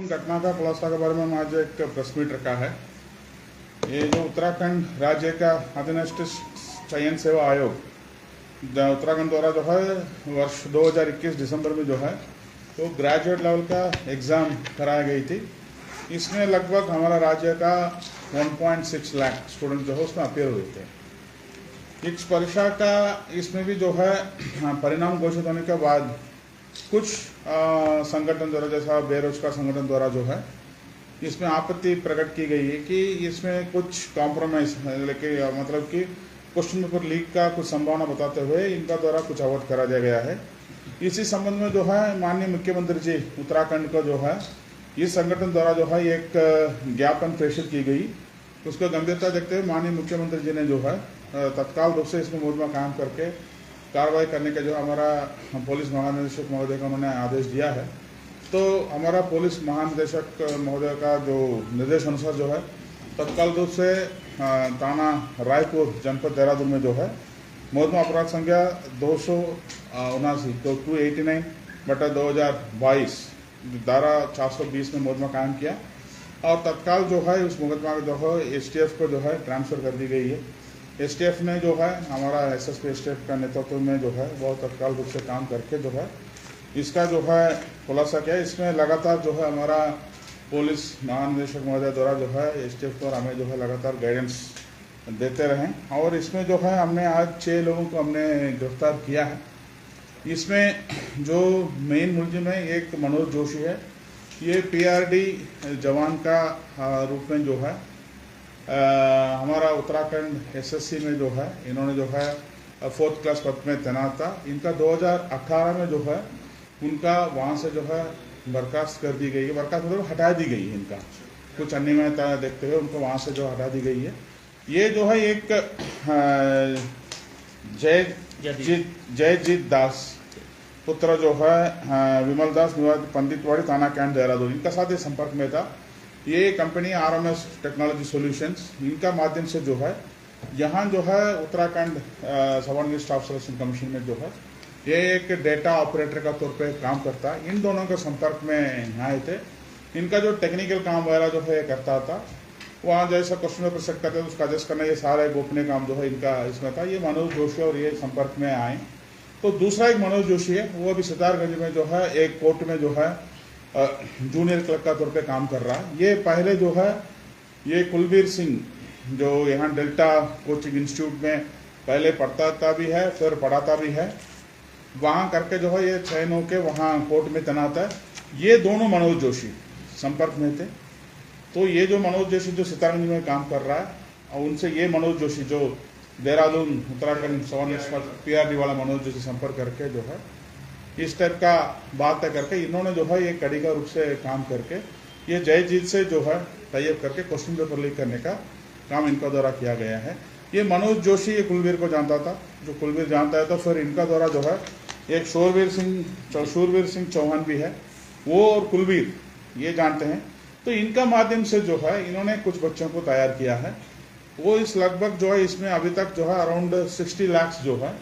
घटना का खुलासा के बारे में हम आज एक प्रेस मीट रखा है। ये जो उत्तराखंड राज्य का अधीनस्थ चयन सेवा आयोग उत्तराखंड द्वारा जो है वर्ष 2021 दिसंबर में जो है तो ग्रेजुएट लेवल का एग्ज़ाम कराई गई थी। इसमें लगभग हमारा राज्य का 1.6 लाख स्टूडेंट जो है उसमें अपेयर हुए थे। इस परीक्षा का इसमें भी जो है परिणाम घोषित होने के बाद कुछ संगठन द्वारा, जैसा बेरोजगार संगठन द्वारा जो है इसमें आपत्ति प्रकट की गई है कि इसमें कुछ कॉम्प्रोमाइज लेके मतलब कि क्वेश्चन पेपर लीक का कुछ संभावना बताते हुए इनका द्वारा कुछ अवॉइड करा दिया गया है। इसी संबंध में जो है माननीय मुख्यमंत्री जी उत्तराखंड को जो है इस संगठन द्वारा जो है एक ज्ञापन प्रेषित की गई। उसको गंभीरता देखते हुए माननीय मुख्यमंत्री जी ने जो है तत्काल रूप से इसमें मुकदमा कायम करके कार्रवाई करने का जो हमारा पुलिस महानिदेशक महोदय का उन्होंने आदेश दिया है। तो हमारा पुलिस महानिदेशक महोदय का जो निर्देश अनुसार जो है तत्काल रूप से थाना रायपुर जनपद देहरादून में जो है मुकदमा अपराध संख्या 279 तो 289/2022 धारा 420 में मुकदमा कायम किया और तत्काल जो है उस मुकदमा जो है STF को जो है ट्रांसफ़र कर दी गई है। STF ने जो है हमारा SSP STF का नेतृत्व में जो है वो तत्काल रूप से काम करके जो है इसका जो है खुलासा किया। इसमें लगातार जो है हमारा पुलिस महानिदेशक महोदय द्वारा जो है STF पर हमें जो है लगातार गाइडेंस देते रहें और इसमें जो है हमने आज 6 लोगों को हमने गिरफ्तार किया है। इसमें जो मेन मुलजिम है एक मनोज जोशी है, ये PRD जवान का रूप में जो है हमारा उत्तराखंड SSC में जो है इन्होंने जो है 4th क्लास पद में तैनात था। इनका 2018 में जो है उनका वहाँ से जो है बर्खास्त कर दी गई है, बर्खास्त मतलब हटा द गई है। इनका कुछ अनियमितता देखते हुए उनको वहाँ से जो हटा दी गई है। ये जो है एक जयजीत दास पुत्र जो है विमल दास निवासी पंडितवाड़ी थाना कैंट देहरादून, इनका साथ ये संपर्क में था। ये कंपनी RMS टेक्नोलॉजी सॉल्यूशंस, इनका माध्यम से जो है यहाँ जो है Uttarakhand subordinate staff selection commission में जो है ये एक डेटा ऑपरेटर का तौर पे काम करता है। इन दोनों के संपर्क में आए थे। इनका जो टेक्निकल काम वगैरह जो है करता था, वहाँ जैसा क्वेश्चन पेपर सेट करते थे उसका एडजस्ट करना, ये सारे गोपनीय काम जो है इनका इसमें था। ये मनोज जोशी और ये संपर्क में आए। तो दूसरा एक मनोज जोशी है, वो अभी सितारगंज में जो है एक कोर्ट में जो है जूनियर क्लर्क का तौर पे काम कर रहा है। ये पहले जो है ये कुलबीर सिंह जो यहाँ डेल्टा कोचिंग इंस्टीट्यूट में पहले पढ़ता भी है फिर पढ़ाता भी है, वहाँ करके जो है ये 6 नौ के वहाँ कोर्ट में तैनात है। ये दोनों मनोज जोशी संपर्क में थे। तो ये जो मनोज जोशी जो सितारगंज में काम कर रहा है और उनसे ये मनोज जोशी जो देहरादून उत्तराखंड PRD वाला मनोज जोशी संपर्क करके जो है इस टाइप का बात करके इन्होंने जो है ये कड़ी का रूप से काम करके ये जयजीत से जो है टाइप करके क्वेश्चन पेपर लीक करने का काम इनका द्वारा किया गया है। ये मनोज जोशी ये कुलबीर को जानता था, जो कुलबीर जानता है तो फिर इनका द्वारा जो है एक शूरवीर सिंह चौहान भी है, वो और कुलबीर ये जानते हैं। तो इनका माध्यम से जो है इन्होंने कुछ बच्चों को तैयार किया है। वो इस लगभग जो है इसमें अभी तक जो है अराउंड 60 लाख जो है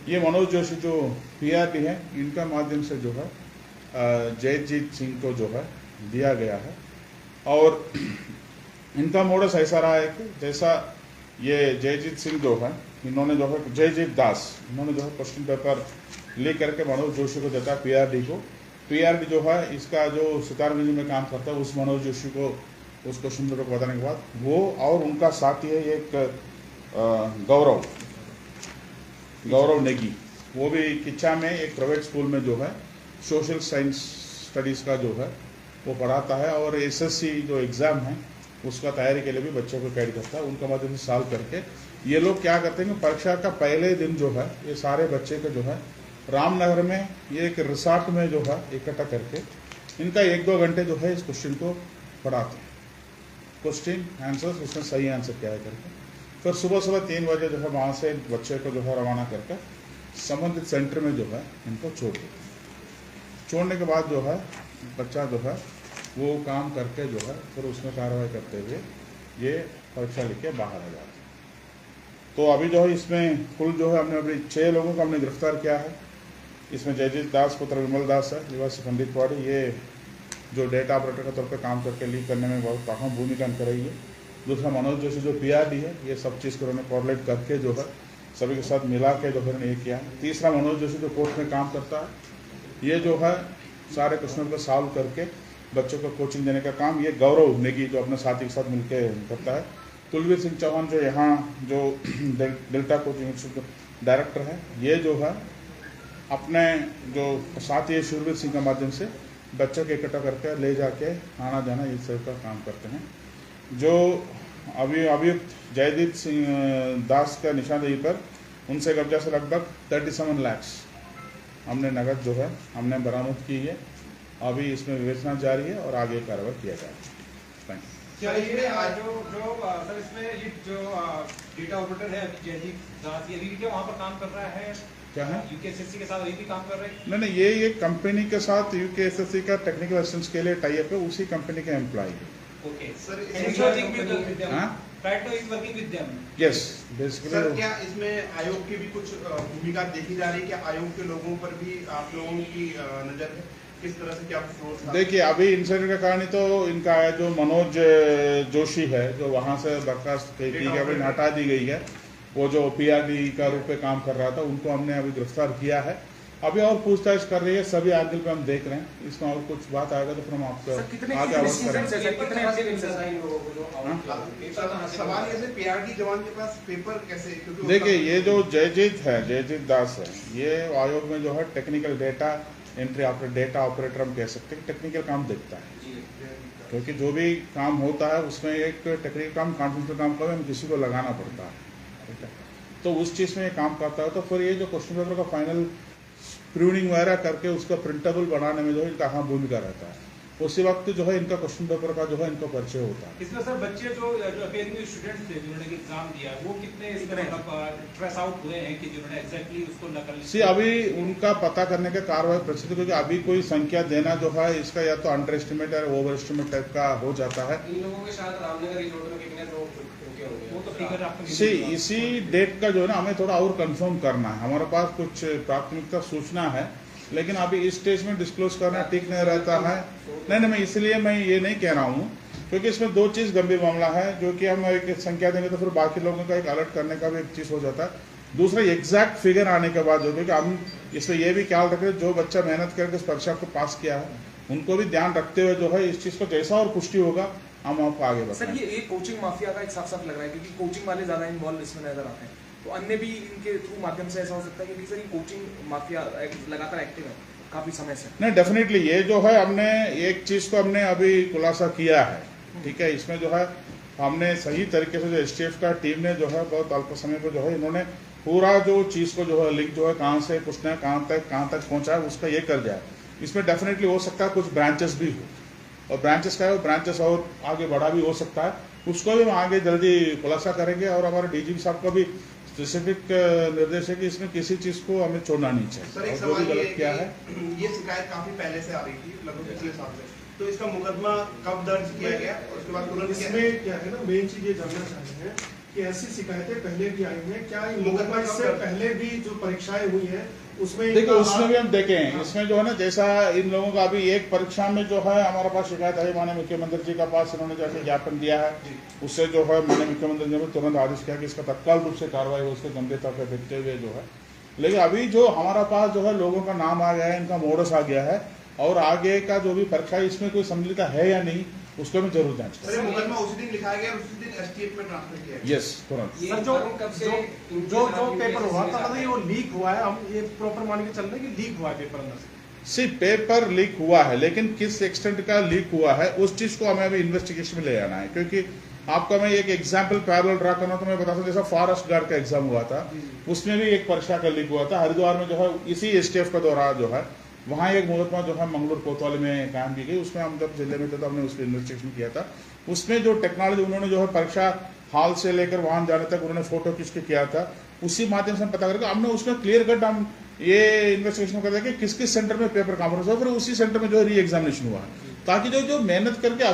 ये मनोज जोशी जो PRD है इनका माध्यम से जो है जयजीत सिंह को जो है दिया गया है। और इनका मोडस ऐसा रहा है कि जैसा ये जयजीत सिंह जो है इन्होंने जो है जयजीत दास इन्होंने जो है क्वेश्चन पेपर लीक करके मनोज जोशी को देता है PRD को। PRD जो है इसका जो सितारगंज में काम करता है उस मनोज जोशी को उस क्वेश्चन पेपर को बताने के बाद वो और उनका साथी है एक गौरव नेगी, वो भी किच्चा में एक प्राइवेट स्कूल में जो है सोशल साइंस स्टडीज़ का जो है वो पढ़ाता है और SSC जो एग्ज़ाम है उसका तैयारी के लिए भी बच्चों को गाइड करता है। उनका माध्यम से सॉल्व करके ये लोग क्या करते हैं कि परीक्षा का पहले दिन जो है ये सारे बच्चे को जो है रामनगर में ये एक रिसॉर्ट में जो है इकट्ठा करके इनका 1-2 घंटे जो है इस क्वेश्चन को पढ़ाते हैं, क्वेश्चन आंसर उसमें सही आंसर क्या है करके फिर सुबह 3 बजे जो है वहाँ से बच्चे को जो है रवाना करके संबंधित सेंटर में जो है इनको छोड़ने के बाद जो है बच्चा जो है वो काम करके जो है फिर उसमें कार्रवाई करते हुए ये परीक्षा लिख के बाहर आ जाते हैं। तो अभी जो है इसमें कुल जो है हमने अभी 6 लोगों को हमने गिरफ्तार किया है। इसमें जयजीत दास पुत्र विमल दास है निवासी पंडितवाड़ी, ये जो डेटा ऑपरेटर के तौर पर काम करके लीक करने में बहुत अहम भूमिका निभा रही है। दूसरा मनोज जोशी जो PRD है, ये सब चीज़ को उन्होंने कोऑर्डिनेट करके जो है सभी के साथ मिला के जो है ये किया। तीसरा मनोज जोशी जो कोर्ट में काम करता है, ये जो है सारे क्वेश्चन को सॉल्व करके बच्चों को कोचिंग देने का काम ये गौरव नेगी जो अपने साथी के साथ मिलकर करता है। कुलवीर सिंह चौहान जो यहाँ जो डेल्टा कोचिंग इंस्टीट्यूट डायरेक्टर है, ये जो है अपने जो साथी शूरवीर सिंह के माध्यम से बच्चों के इकट्ठा करके ले जाके आना जाना ये सब का काम करते हैं। जो अभियुक्त जयदीप सिंह दास का निशानदेही पर उनसे कब्जा से लगभग 37 लाख हमने नगद जो है हमने बरामद की है। अभी इसमें विवेचना जारी है और आगे कार्रवाई किया जाएगा। सर इसमें ये जो डेटा ऑपरेटर है जयदीप दास, ये भी क्या वहाँ पर काम कर रहा है? क्या है UKSSC के साथ अभी भी काम कर रहे हैं? नहीं, ये कंपनी के साथ UKSSC का टेक्निकल असिस्टेंस के लिए टाई अप है, उसी कंपनी के एम्प्लॉय है। Okay sir, yes basically. Sir क्या इसमें आयोग की भी कुछ भूमिका देखी जा रही है? क्या आयोग के लोगों पर भी आप लोगों की नजर है? किस तरह से क्या देखिए, अभी इंसिडेंट का कहानी तो इनका है जो मनोज जोशी है, जो वहां से बर्खास्त हटा दी गई है, वो जो PRD का रूप में काम कर रहा था, उनको हमने अभी गिरफ्तार किया है। अभी और पूछताछ कर रही है, सभी एंगल पे हम देख रहे हैं। इसमें और कुछ बात आएगा तो फिर हम आपको आगे अवश्य करेंगे। सवाल ऐसे PRD जवान के पास पेपर कैसे? देखिए, ये जो जयजीत दास है, ये आयोग में जो है technical data entry data operator हम कह सकते हैं, टेक्निकल काम देखता है। क्योंकि जो भी काम होता है उसमें एक टेक्निकल काम, कॉन्फिडेंशियल काम का भी किसी को लगाना पड़ता है, ठीक है। तो उस चीज़ में ये काम करता है। तो फिर ये जो क्वेश्चन पेपर का फाइनल प्रूनिंग वगैरह करके उसका प्रिंटेबल बनाने में जो है इनका अहम भूमिका रहता है। उसी वक्त जो है इनका क्वेश्चन पेपर का जो है इनका परिचय होता है। इसमें सर बच्चे जो अपेयरिंग स्टूडेंट्स थे जिन्होंने एग्जाम दिया, वो कितने इस तरह स्ट्रेस आउट हुए हैं कि जिन्होंने एग्जैक्टली उसको नकल? अभी उनका पता करने के कार्रवाई प्रसिद्ध, क्योंकि अभी कोई संख्या देना जो है इसका या तो अंडर एस्टिमेट या ओवर एस्टिमेट टाइप का हो जाता है। इन लोगों के साथ रामनगर रिजॉर्ट में कितने इसी डेट का जो है ना हमें थोड़ा और कंफर्म करना है। हमारे पास कुछ प्राथमिकता सूचना है, लेकिन अभी इस स्टेज में डिस्क्लोज करना ठीक नहीं रहता है। नहीं, इसलिए मैं ये नहीं कह रहा हूँ, क्योंकि इसमें दो चीज़ गंभीर मामला है, जो कि हम एक संख्या देंगे तो फिर बाकी लोगों का एक अलर्ट करने का भी एक चीज़ हो जाता है। दूसरा, एग्जैक्ट फिगर आने के बाद जो, क्योंकि हम इसमें ये भी ख्याल रखें जो बच्चा मेहनत करके इस परीक्षा को पास किया है उनको भी ध्यान रखते हुए जो है इस चीज़ को जैसा और पुष्टि होगा हम आपको आगे बताएं। सर, ये कोचिंग माफिया का एक साफ लग रहा है, क्योंकि कोचिंग वाले ज्यादा इन्वॉल्व इसमें नजर आते हैं, तो अन्य भी इनके थ्रू माध्यम से ऐसा हो सकता है कि सर ये कोचिंग माफिया लगातार एक्टिव है काफी समय से। नहीं, डेफिनेटली ये जो है हमने एक चीज को हमने अभी खुलासा किया है, ठीक है। इसमें जो है हमने सही तरीके से जो STF का टीम ने जो है बहुत अल्प समय पर जो है इन्होंने पूरा जो चीज को जो है लिंक जो है कहाँ से पूछना है, कहाँ तक पहुंचा है उसका ये कर जाए। इसमें डेफिनेटली हो सकता है कुछ ब्रांचेस भी हो, और ब्रांचेस का है ब्रांचेस और आगे बढ़ा भी हो सकता है, उसको भी हम आगे जल्दी खुलासा करेंगे। और हमारे DGP साहब का भी स्पेसिफिक निर्देश है कि इसमें किसी चीज को हमें छोड़ना नहीं चाहिए। सर, एक जो भी गलत किया है, ये शिकायत काफी पहले से आ रही थी, लगभग पिछले साल से, तो इसका मुकदमा कब दर्ज किया गया और उसके बाद तुरंत इसमें क्या है ना, मेन चीज ये जानना चाहते हैं कि ऐसी शिकायतें पहले भी आई हैं क्या? मुकदमा इससे पहले भी जो परीक्षाएं हुई हैं उसमें देखिए उसमें भी हम देखें, इसमें जो है ना जैसा इन लोगों का अभी एक परीक्षा में जो है हमारे पास शिकायत आई, माननीय मुख्यमंत्री जी का पास इन्होंने जाके ज्ञापन दिया है, उससे जो है माननीय मुख्यमंत्री जी ने तुरंत आदेश किया कि इसका तत्काल रूप से कार्रवाई हो, उसके गंभीरता को देखते हुए जो है। लेकिन अभी जो हमारा पास जो है लोगों का नाम आ गया है, इनका मोडस आ गया है, और आगे का जो भी परीक्षा इसमें कोई सम्मिलित है या नहीं उसको मैं जरूर जांच करूंगा। मुकदमा उसी दिन लिखाया गया, उसी दिन STF में ट्रांसफर किया गया। यस, तुरंत। सर, जो पेपर हुआ था मतलब वो लीक हुआ है, हम ये प्रॉपर मान के चल रहे हैं कि लीक हुआ है पेपर अंदर से। पेपर लीक हुआ है, लेकिन किस एक्सटेंट का लीक हुआ है उस चीज को हमें अभी इन्वेस्टिगेशन में ले आना है। क्योंकि आपका मैं एक एग्जाम्पल पैरेलल ड्रा करना तो मैं बता सकता, जैसा फॉरेस्ट गार्ड का एग्जाम हुआ था, उसमें भी एक परीक्षा का लीक हुआ था हरिद्वार में, जो है इसी STF का दौरान जो है वहाँ एक मुकदमा जो है मंगलूर कोतवाली में कायम की गई। उसमें हम जब जिले में थे तो हमने उसकी इन्वेस्टिगेशन किया था। उसमें जो टेक्नोलॉजी उन्होंने जो है परीक्षा हॉल से लेकर वहां जाने तक उन्होंने फोटो खींच के किया था, उसी माध्यम से हम पता करके हमने उसमें क्लियर कट हम ये इन्वेस्टिगेशन कर दिया कि किस किस सेंटर में पेपर कॉन्फ्रेंस हुआ, फिर उसी सेंटर में जो है री एग्जामिनेशन हुआ, ताकि जो मेहनत करके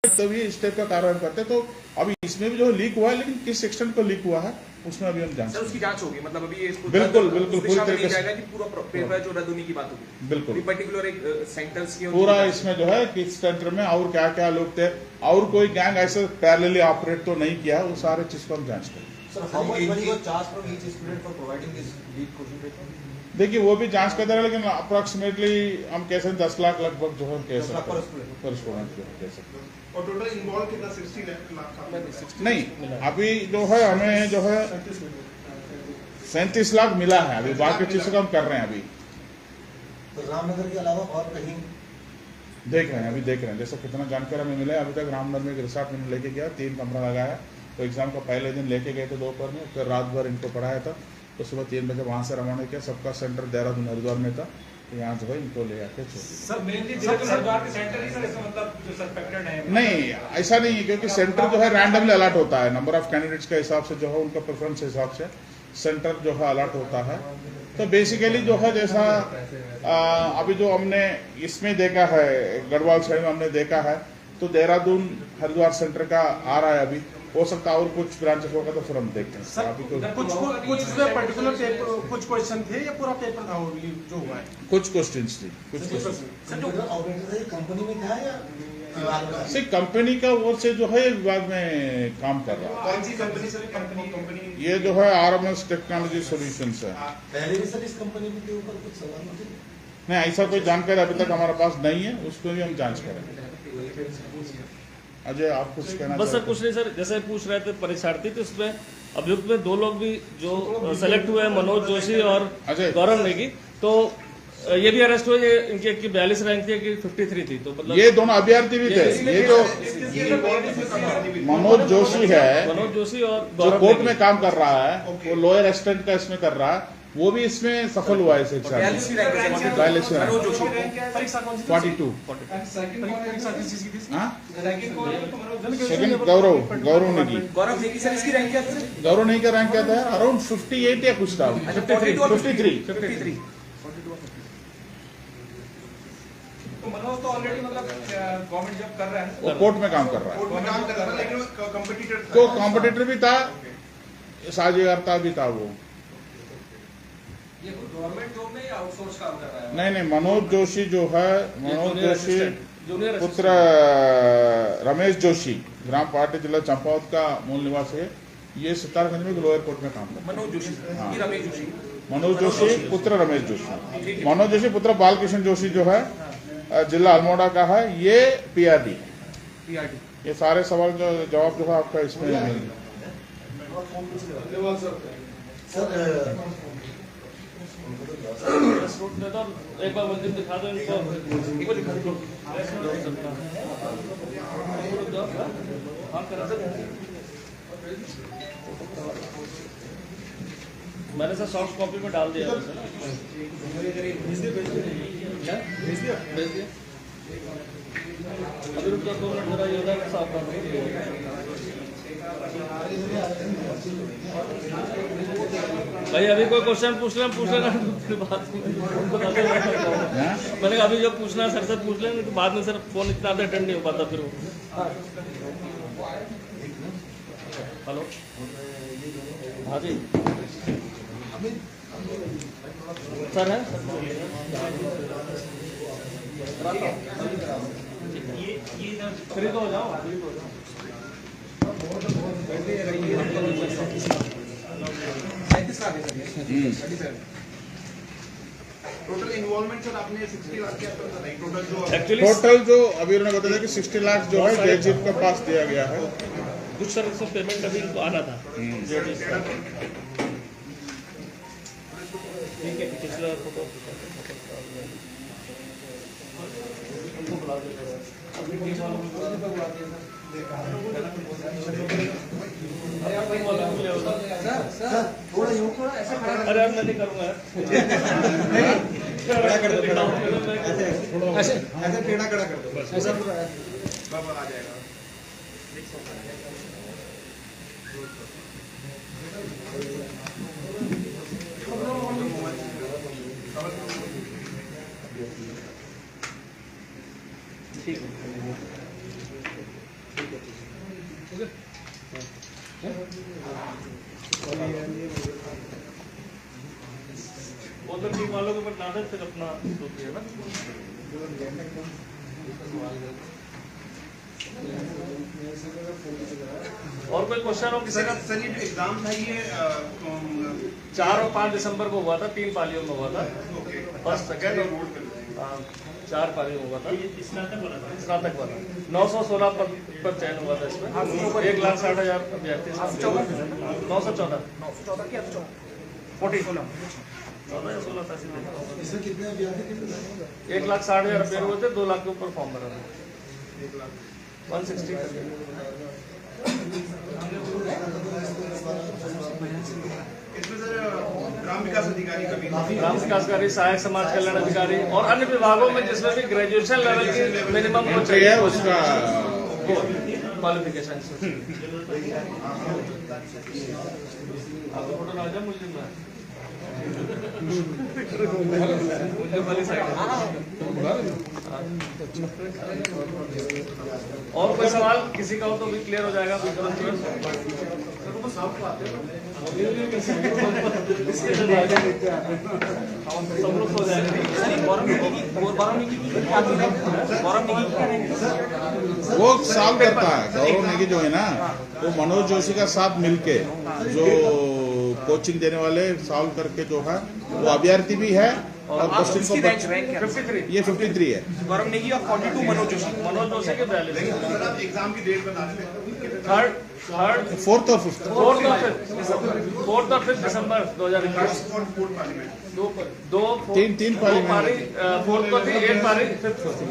तभी इस टाइप का कार्रवाई करते। तो अभी इसमें भी जो लीक हुआ है, लेकिन किस एक्सटेंट पर लीक हुआ है उसमें अभी हम जांच सर उसकी जांच होगी, मतलब अभी इसको बिल्कुल, उस बिल्कुल, दिशा पूरी में तरीके नहीं से। जाएगा कि पूरा पेपर जो रद्द होने की बात होगी। बिल्कुल पर्टिकुलर एक सेंटर्स की पूरा इसमें जो है किस सेंटर में और क्या क्या लोग थे, और कोई गैंग ऐसे पैरेलली ऑपरेट तो नहीं किया, वो सारे चीज को हम जांच करें। Sir, how much money was charged from each student for providing this lead question paper? देखिए वो भी जांच करते रहे, लेकिन अप्रोक्सीमेटली हम कह सकते 10 लाख लगभग जो है कह 10 लाख सकते per हैं student। पर स्टूडेंट जो है कह सकते हैं। और टोटल इन्वॉल्व कितना 60 लाख का? नहीं, अभी जो है हमें जो है 37 लाख मिला है, अभी बाकी चीजों का हम कर रहे हैं, अभी तो रामनगर के अलावा और कहीं देख रहे हैं, अभी देख रहे हैं जैसे कितना जानकारी हमें मिला है। अभी तक रामनगर में एक रिसोर्ट में लेके गया, 3 कमरा लगाया, तो एग्जाम का पहले दिन लेके गए थे दोपहर में, फिर रात भर इनको पढ़ाया था, तो सुबह 3 बजे वहाँ से रवाना किया। सबका सेंटर देहरादून हरिद्वार में था, तो यहाँ जो है इनको ले आके छोड़ दिया। सर मेनली हरिद्वार के सेंटर ही सर, इसका मतलब जो सस्पेक्टेड है नहीं, ऐसा नहीं है, क्योंकि सेंटर जो है रैंडमली अलॉट होता है, नंबर ऑफ कैंडिडेट्स के हिसाब से जो है उनका प्रेफरेंस के हिसाब से सेंटर जो है अलॉट होता है। तो बेसिकली जो है जैसा अभी जो हमने इसमें देखा है, गढ़वाल साइड में हमने देखा है, तो देहरादून हरिद्वार सेंटर का आ रहा है, अभी हो सकता है और कुछ ब्रांचेस होगा तो फिर हम देखते हैं। सर अभी तो कुछ उसमें पर्टिकुलर पेपर, कुछ क्वेश्चन थे या पूरा पेपर था वो जो हुआ है? कुछ क्वेश्चंस थी, कुछ क्वेश्चन कंप्यूटर ऑपरेटर कंपनी में था या विभाग का? से कंपनी का ओर से जो है विभाग में काम कर रहा है। कौन सी कंपनी सर? कंपनी ये जो है RMS टेक्नोलॉजी सॉल्यूशंस है। पहले भी सर इस कंपनी के ऊपर कुछ सवाल थे? नहीं, ऐसा कोई जानकारी अभी तक हमारे पास नहीं है, उसको भी हम जांच करेंगे। अजय, आप कुछ कहना बस सर चाहते कुछ नहीं सर, जैसे पूछ रहे थे परीक्षार्थी, तो उसमें अभियुक्त में 2 लोग भी जो सेलेक्ट हुए हैं, मनोज जोशी और अजय। गौरव नेगी, तो ये भी अरेस्ट हुए। ये इनकी एक की 42 रैंक थी, कि 53 थी, तो मतलब ये दोनों अभ्यर्थी भी थे। ये जो मनोज जोशी है, मनोज जोशी और जो गौरव कोर्ट नेगी। में काम कर रहा है, वो लोअर एक्सटेंट का इसमें कर रहा है, वो भी इसमें सफल हुआ है इस एग्जाम में। 42वीं रैंक से 42वीं रैंक। मनोज जोशी। परीक्षा कौन सी थी? 42। परीक्षा किस चीज की थी? हाँ, रैंकिंग कौन है तो मनोज सेकंड गौरव नेगी। गौरव नेगी सर, इसकी रैंक क्या थी सर? गौरव नेगी का रैंक क्या था? अराउंड 58 या कुछ था। 53। तो मनोज तो ऑलरेडी मतलब गवर्नमेंट जॉब कर रहा है। वो कोर्ट में काम कर रहा है, कोर्ट में काम कर रहा था, लेकिन वो कंपटीटर था। तो कॉम्पिटिटर भी था, साझेदार भी था वो। ये गवर्नमेंट जॉब में या आउटसोर्स काम कर रहा है? नहीं नहीं, मनोज जोशी जो है, मनोज जोशी जूनियर पुत्र रमेश जोशी, ग्राम पार्टी जिला चंपावत का मूल निवासी है। ये सितारगंज में लोअर कोर्ट में काम करता मनोज जोशी, ये रमेश जोशी। है। मनोज जोशी पुत्र रमेश जोशी, मनोज जोशी पुत्र बालकृष्ण जोशी जो है जिला अल्मोड़ा का है, ये PRD। PRD। ये सारे सवाल जो जवाब जो है आपका इसमें मिलेंगे। सर एक बार मंदिर दिखा दो इनको। मैंने सर सॉफ्ट कॉपी में डाल दिया वैसे ना। भेज दिया। अभी रुक जाओ 2 मिनट, जरा ये उधर साफ कर भाई। अभी कोई क्वेश्चन पूछ लेना, फिर बाद में बता दो। मैंने कहा अभी जो पूछना है सर से पूछ लेंगे, तो बाद में सर फोन इतना अटेंड नहीं हो पाता फिर वो। हेलो, हाँ जी सर है फ्री तो हो जाओ। टोटल इन्वॉल्वमेंट सर आपने 60 लाख के आसपास बताई। टोटल जो एक्चुअली टोटल जो अभी उन्होंने बताया कि 60 लाख जो है जयजीत के पास दिया गया है। कुछ सर इसमें पेमेंट अभी इनको आना था। ठीक है, पिछला फोटो उनको बुला दो। थोड़ा यूं थोड़ा ऐसा अरे यार मैं नहीं करूँगा यार। ऐसे टेढ़ा कड़ा कर दो, ऐसा पूरा बाबा आ जाएगा। ठीक है। वो तो टीम वालों के ऊपर ना दे, फिर अपना तो है ना। और कोई क्वेश्चन हो किसी का? सर ये जो एग्जाम था ये 4 और 5 दिसंबर को हुआ था, 3 पालियों में हुआ था, फर्स्ट सेकेंड और 4 पालियों में हुआ था। स्नातक वाला 916 पद पर चयन हुआ था इसमें, 1,60,000 अभ्यर्थी। 914 की 14 14 या 16 था। 1,60,000 अभ्यर्थी हुए थे, 2 लाख के ऊपर फॉर्म भरा था, 160 इसमें सर ग्राम विकास अधिकारी का भी ग्राम विकास अधिकारी, सहायक समाज कल्याण अधिकारी और अन्य विभागों में जिसमें भी ग्रेजुएशन लेवल की मिनिमम वो चाहिए उसका क्वालिफिकेशन। आपको फोटो ना जाए मुझे में मुझे वाली साइड। और कोई सवाल किसी का हो तो भी क्लियर हो जाएगा तुरंत। सब लोग हो जाएगा। वो सॉल्व करता है गौरव नेगी जो है ना, वो मनोज जोशी का साथ मिलके जो कोचिंग देने वाले सॉल्व करके जो है वो अभ्यर्थी भी है और क्वेश्चन को 53 ये 53 है। गौरव नेगी और 42 मनोज जोशी के 42। सर आप एग्जाम की डेट बता रहे थे। थर्ड 4th और 5th 4th और 5th दिसंबर 2021। तीन पार्लियामेंट, 4th को थी, 8 पारी 5th को थी।